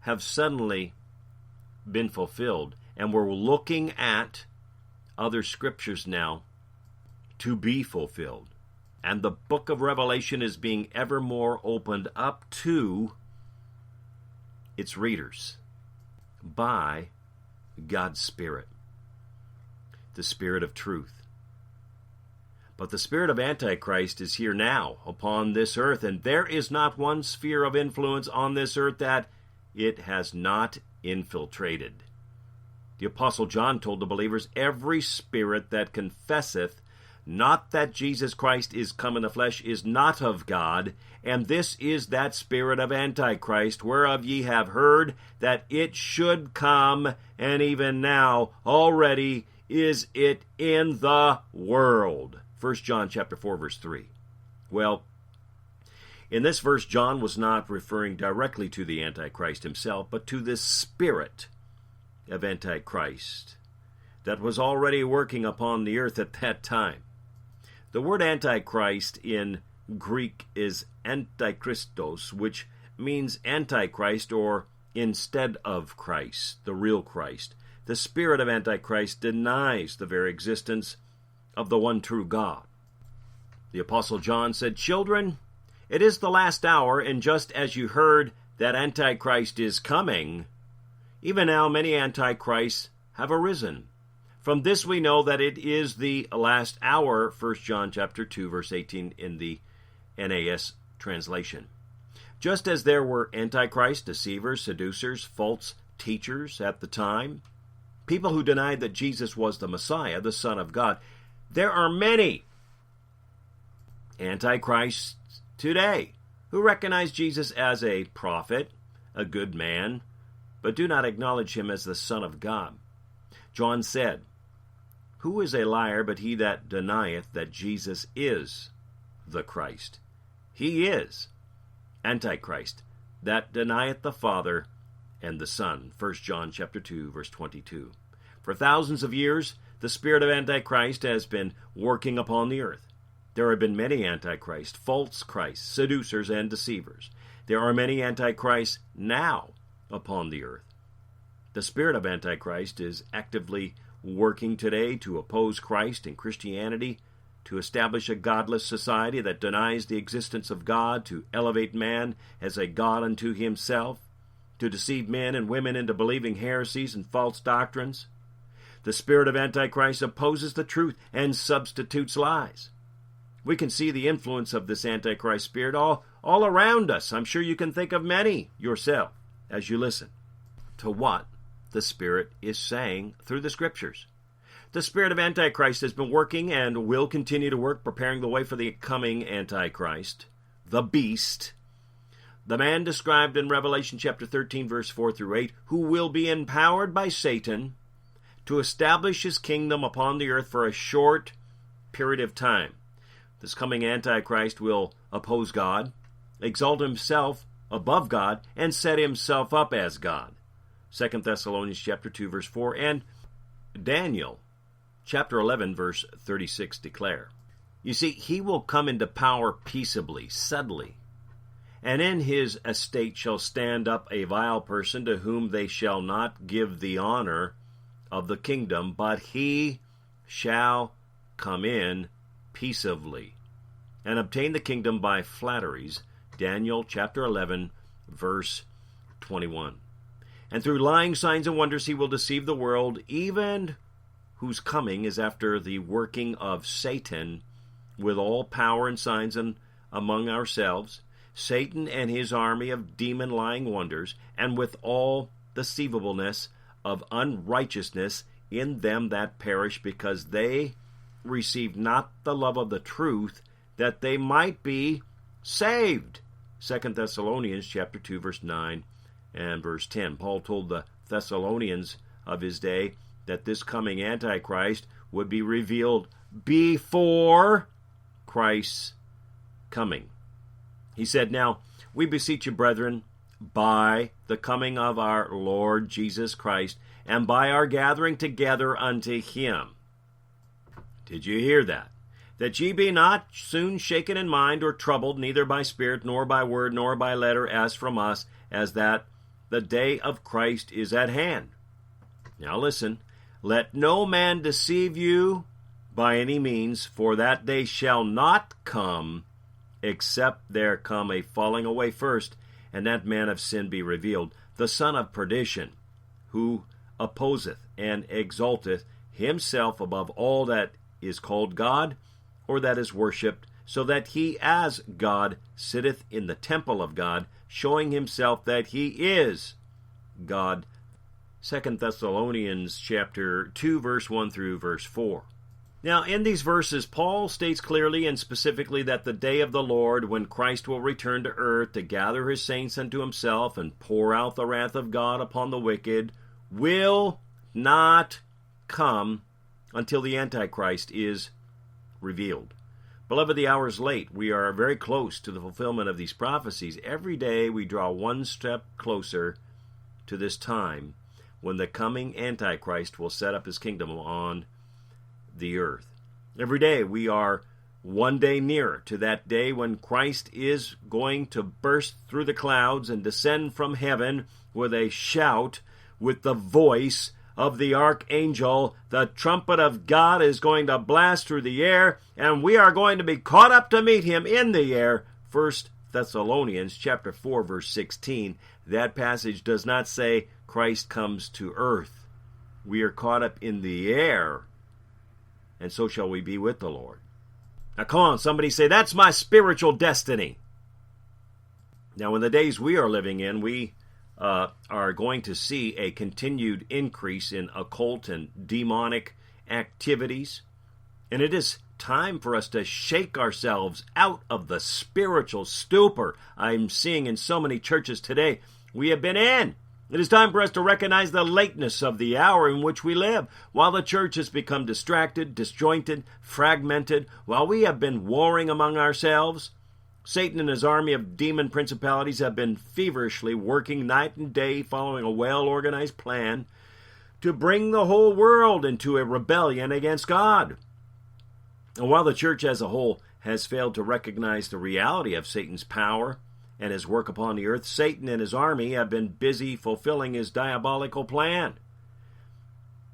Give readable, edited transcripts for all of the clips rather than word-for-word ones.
have suddenly been fulfilled, and we're looking at other scriptures now to be fulfilled. And the book of Revelation is being ever more opened up to its readers by God's Spirit, the Spirit of truth. But the spirit of Antichrist is here now upon this earth, and there is not one sphere of influence on this earth that it has not infiltrated. The Apostle John told the believers, every spirit that confesseth not that Jesus Christ is come in the flesh is not of God, and this is that spirit of Antichrist, whereof ye have heard that it should come, and even now already is it in the world. 1 John chapter 4, verse 3. Well, in this verse, John was not referring directly to the Antichrist himself, but to the spirit of Antichrist that was already working upon the earth at that time. The word Antichrist in Greek is Antichristos, which means Antichrist or instead of Christ, the real Christ. The spirit of Antichrist denies the very existence of the one true God. The Apostle John said, children, it is the last hour, and just as you heard that Antichrist is coming, even now many Antichrists have arisen. From this we know that it is the last hour, 1 John chapter 2, verse 18 in the NAS translation. Just as there were Antichrist, deceivers, seducers, false teachers at the time, people who denied that Jesus was the Messiah, the Son of God, there are many Antichrists today who recognize Jesus as a prophet, a good man, but do not acknowledge him as the Son of God. John said, who is a liar but he that denieth that Jesus is the Christ? He is Antichrist, that denieth the Father and the Son. 1 John chapter 2, verse 22. For thousands of years, the spirit of Antichrist has been working upon the earth. There have been many Antichrists, false Christs, seducers, and deceivers. There are many Antichrists now upon the earth. The spirit of Antichrist is actively working today to oppose Christ and Christianity, to establish a godless society that denies the existence of God, to elevate man as a god unto himself, to deceive men and women into believing heresies and false doctrines. The spirit of Antichrist opposes the truth and substitutes lies. We can see the influence of this Antichrist spirit all around us. I'm sure you can think of many yourself as you listen to what the Spirit is saying through the Scriptures. The spirit of Antichrist has been working and will continue to work, preparing the way for the coming Antichrist, the beast, the man described in Revelation chapter 13, verse 4 through 8, who will be empowered by Satan to establish his kingdom upon the earth for a short period of time. This coming Antichrist will oppose God, exalt himself above God, and set himself up as God. 2 Thessalonians chapter 2, verse 4, and Daniel chapter 11, verse 36 declare. You see, he will come into power peaceably, suddenly, and in his estate shall stand up a vile person to whom they shall not give the honor of the kingdom, but he shall come in peaceably and obtain the kingdom by flatteries. Daniel chapter 11, verse 21. And through lying signs and wonders he will deceive the world, even whose coming is after the working of Satan, with all power and signs among ourselves, Satan and his army of demon lying wonders, and with all deceivableness of unrighteousness in them that perish, because they received not the love of the truth, that they might be saved. 2 Thessalonians chapter 2, verse 9 and verse 10. Paul told the Thessalonians of his day that this coming Antichrist would be revealed before Christ's coming. He said, Now, we beseech you, brethren, by the coming of our Lord Jesus Christ, and by our gathering together unto him. Did you hear that? That ye be not soon shaken in mind or troubled, neither by spirit, nor by word, nor by letter, as from us, as that the day of Christ is at hand. Now listen, let no man deceive you by any means, for that day shall not come, except there come a falling away first, and that man of sin be revealed, the son of perdition, who opposeth and exalteth himself above all that is called God, or that is worshipped, so that he as God sitteth in the temple of God, showing himself that he is God. 2 Thessalonians chapter 2, verse 1 through verse 4. Now, in these verses, Paul states clearly and specifically that the day of the Lord, when Christ will return to earth to gather his saints unto himself and pour out the wrath of God upon the wicked, will not come until the Antichrist is revealed. Beloved, the hour is late. We are very close to the fulfillment of these prophecies. Every day we draw one step closer to this time when the coming Antichrist will set up his kingdom on the earth. Every day we are one day nearer to that day when Christ is going to burst through the clouds and descend from heaven with a shout, with the voice of the archangel. The trumpet of God is going to blast through the air, and we are going to be caught up to meet him in the air. 1 Thessalonians chapter 4, verse 16. That passage does not say Christ comes to earth. We are caught up in the air, and so shall we be with the Lord. Now come on, somebody say, that's my spiritual destiny. Now in the days we are living in, we are going to see a continued increase in occult and demonic activities. And it is time for us to shake ourselves out of the spiritual stupor I'm seeing in so many churches today we have been in. It is time for us to recognize the lateness of the hour in which we live. While the church has become distracted, disjointed, fragmented, while we have been warring among ourselves, Satan and his army of demon principalities have been feverishly working night and day, following a well-organized plan to bring the whole world into a rebellion against God. And while the church as a whole has failed to recognize the reality of Satan's power and his work upon the earth, Satan and his army have been busy fulfilling his diabolical plan.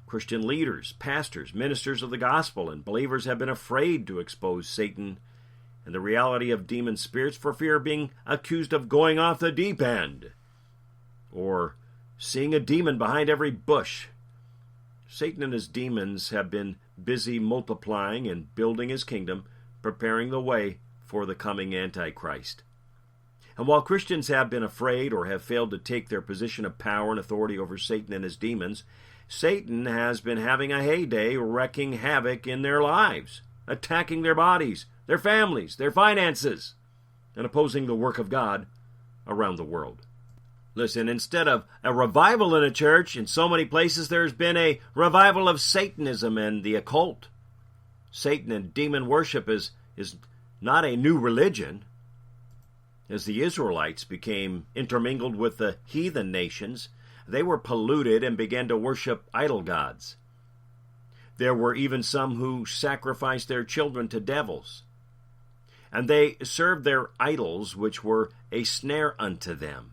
Christian leaders, pastors, ministers of the gospel, and believers have been afraid to expose Satan and the reality of demon spirits for fear of being accused of going off the deep end or seeing a demon behind every bush. Satan and his demons have been busy multiplying and building his kingdom, preparing the way for the coming Antichrist. And while Christians have been afraid or have failed to take their position of power and authority over Satan and his demons, Satan has been having a heyday, wreaking havoc in their lives, attacking their bodies, their families, their finances, and opposing the work of God around the world. Listen, instead of a revival in a church, in so many places there's been a revival of Satanism and the occult. Satan and demon worship is not a new religion. As the Israelites became intermingled with the heathen nations, they were polluted and began to worship idol gods. There were even some who sacrificed their children to devils, and they served their idols, which were a snare unto them.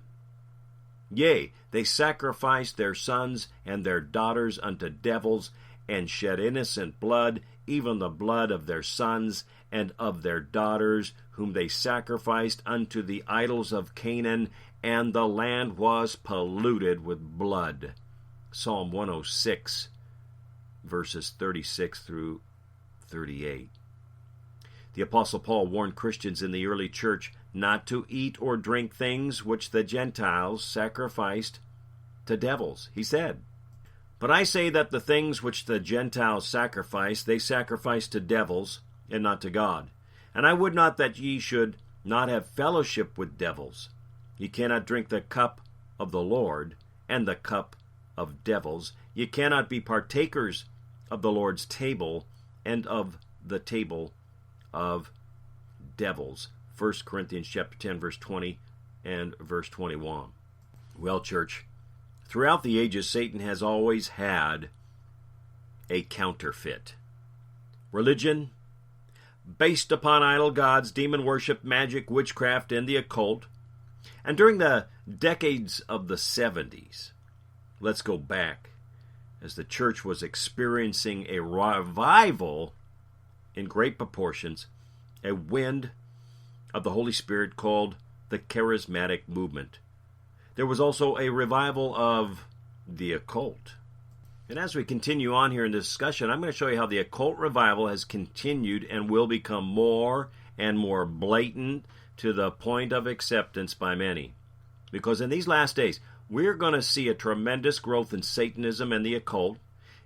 Yea, they sacrificed their sons and their daughters unto devils, and shed innocent blood, even the blood of their sons and of their daughters, whom they sacrificed unto the idols of Canaan, and the land was polluted with blood. Psalm 106, verses 36 through 38. The Apostle Paul warned Christians in the early church not to eat or drink things which the Gentiles sacrificed to devils. He said, "But I say that the things which the Gentiles sacrifice, they sacrifice to devils, and not to God. And I would not that ye should not have fellowship with devils. Ye cannot drink the cup of the Lord, and the cup of devils. Ye cannot be partakers of the Lord's table, and of the table of devils." 1 Corinthians chapter 10, verse 20 and verse 21. Well, church, throughout the ages, Satan has always had a counterfeit. Religion based upon idol gods, demon worship, magic, witchcraft, and the occult. And during the decades of the 70s, let's go back, as the church was experiencing a revival in great proportions, a wind of the Holy Spirit called the charismatic movement. There was also a revival of the occult. And as we continue on here in this discussion, I'm going to show you how the occult revival has continued and will become more and more blatant to the point of acceptance by many. Because in these last days, we're going to see a tremendous growth in Satanism and the occult.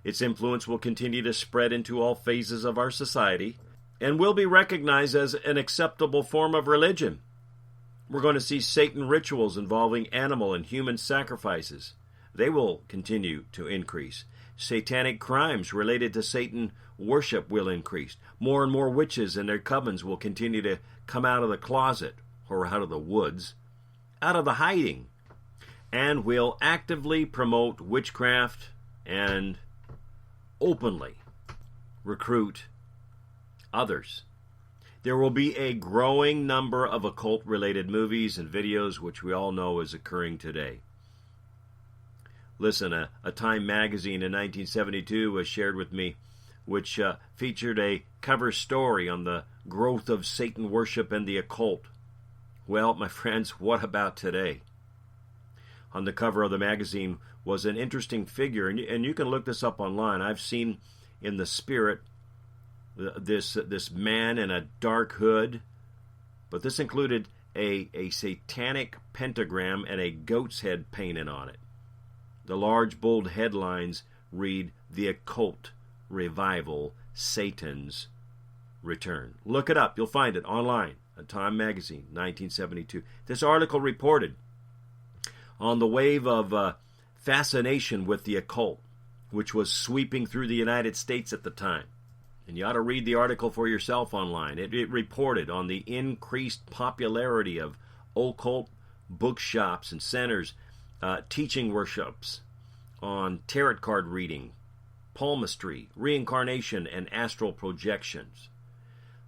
Its influence will continue to spread into all phases of our society and will be recognized as an acceptable form of religion. We're going to see Satan rituals involving animal and human sacrifices. They will continue to increase. Satanic crimes related to Satan worship will increase. More and more witches and their covens will continue to come out of the closet, or out of the woods, out of the hiding, and will actively promote witchcraft and openly recruit others. There will be a growing number of occult-related movies and videos, which we all know is occurring today. Listen, a Time magazine in 1972 was shared with me, which featured a cover story on the growth of Satan worship and the occult. Well, my friends, what about today? On the cover of the magazine was an interesting figure, and you can look this up online. I've seen in the spirit this man in a dark hood, but this included a satanic pentagram and a goat's head painted on it. The large bold headlines read, "The Occult Revival, Satan's Return." Look it up. You'll find it online. A Time magazine, 1972. This article reported on the wave of fascination with the occult, which was sweeping through the United States at the time. And you ought to read the article for yourself online. It reported on the increased popularity of occult bookshops and centers, teaching workshops on tarot card reading, palmistry, reincarnation, and astral projections.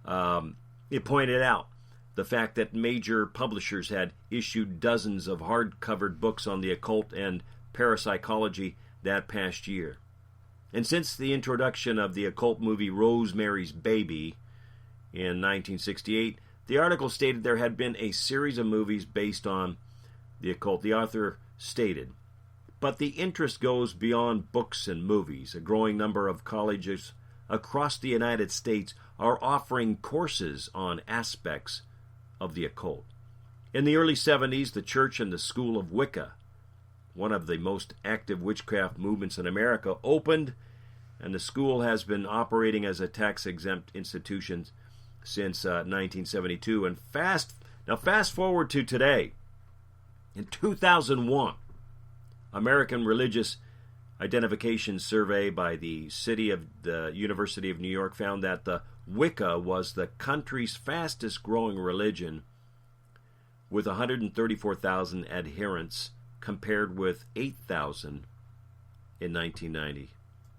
It pointed out the fact that major publishers had issued dozens of hard-covered books on the occult and parapsychology that past year. And since the introduction of the occult movie Rosemary's Baby in 1968, the article stated there had been a series of movies based on the occult. The author stated, but the interest goes beyond books and movies. A growing number of colleges across the United States are offering courses on aspects of the occult. In the early 70s, the church and the school of Wicca, one of the most active witchcraft movements in America, opened, and the school has been operating as a tax-exempt institution since 1972. And fast forward to today. In 2001, American Religious Identification Survey by the University of New York found that the Wicca was the country's fastest growing religion, with 134,000 adherents compared with 8,000 in 1990.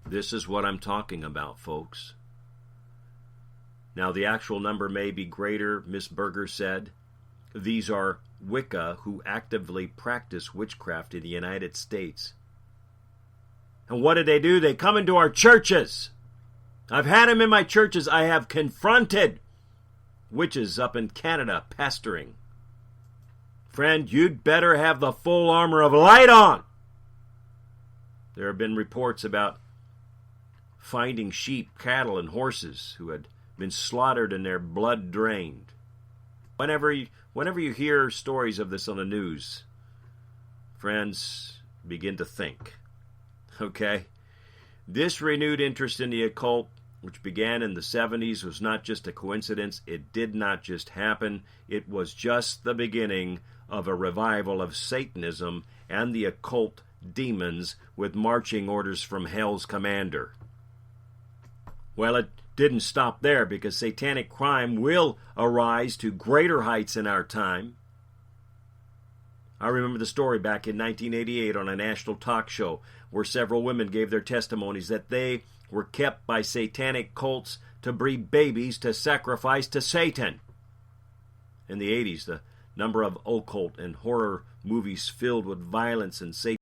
This is what I'm talking about, folks. Now, the actual number may be greater, Miss Berger said. These are Wicca who actively practice witchcraft in the United States. And what do? They come into our churches. I've had them in my churches. I have confronted witches up in Canada pastoring. Friend, you'd better have the full armor of light on. There have been reports about finding sheep, cattle, and horses who had been slaughtered and their blood drained. Whenever you hear stories of this on the news, friends, begin to think. Okay? This renewed interest in the occult, which began in the 70s, was not just a coincidence. It did not just happen. It was just the beginning of a revival of Satanism and the occult demons with marching orders from hell's commander. Well, it didn't stop there, because satanic crime will arise to greater heights in our time. I remember the story back in 1988 on a national talk show where several women gave their testimonies that they were kept by satanic cults to breed babies to sacrifice to Satan. In the 80s, number of occult and horror movies filled with violence and Satan